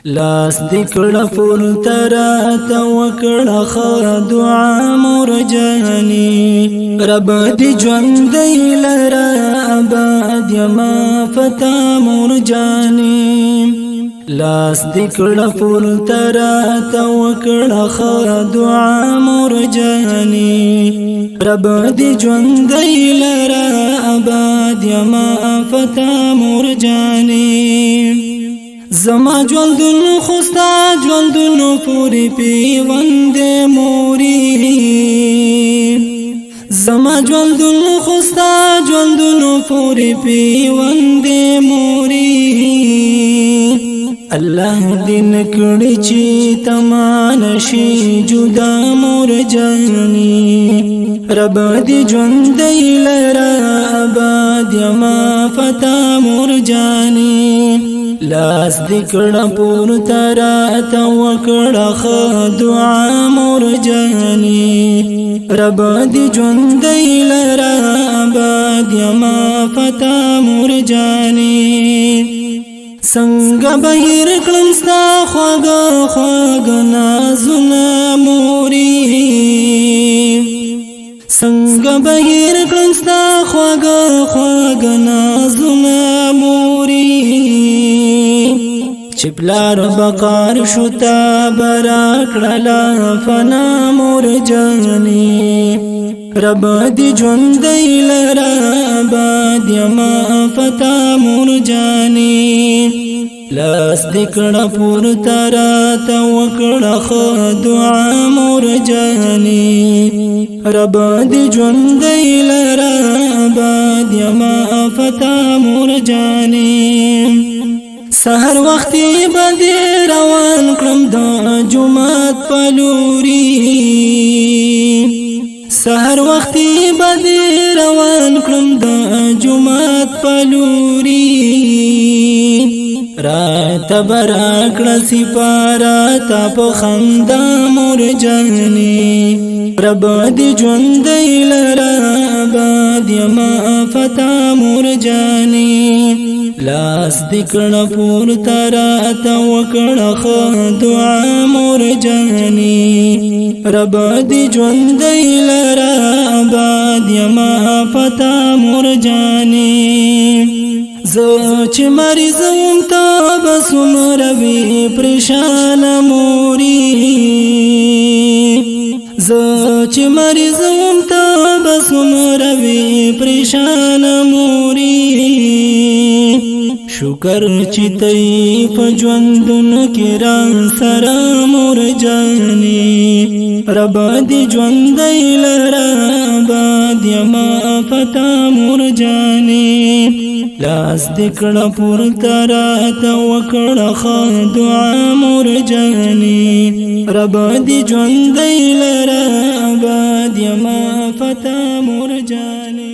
لاس دکړه پورته راته وکړه ښه دعا مرجاني رب دې ژوندی لره ابد یما فتا مرجاني لاس دکړه پورته راته وکړه ښه دعا مرجاني رب دې ژوندی لره ابد یما فتا مرجاني زما ژوندون خوستا ژوندون پوری پیوند موري زما ژوندون خوستا ژوندون پوری پیوند موري الله دین کړي چې تمان شي جدا مرجاني رب دې ژوندی لره ابد یما فتا مرجاني لاس دکړه پورته راته وکړه ښه دعا مرجاني رب دې ژوندی لره ابد یما فتا مرجاني څنګه بهیر کړم ستا خواږه خواږه نازونه موري څنګه بهیر کړم ستا خواږه خواږه نازونه موري چپلار بقار شتا برا کړلا فنا مرجاني رب دې ژوندی لره ابد یما فتا مرجاني لاس دکړه پورته راته وکړه ښه دعا مرجاني رب دې ژوندی لره ابد یما فتا مرجاني سحر وختي باندې روان کړم د جمعات پلوري سحر وختي باندې روان کړم د جمعات پلوري رات برا کړه سپارات په خندا مرجاني رب دې ژوندی لره ابد یما فتا مرجاني لاس دکړه پورته راته وکړه ښه دعا مرجاني رب دې ژوندی لره ابد یما فتا مرجاني زه چې مریض وم ته به څومره وي پریشان موري زه چې مریض وم ته به څومره وي پریشان موري شکر چې تی په ژوندون کې را سره مرجاني رب دې ژوندی لره ابد یما فتا مرجاني لاس دکړه پورته راته وکړه ښه دعا مرجاني رب دې ژوندی لره ابد یما فتا مرجاني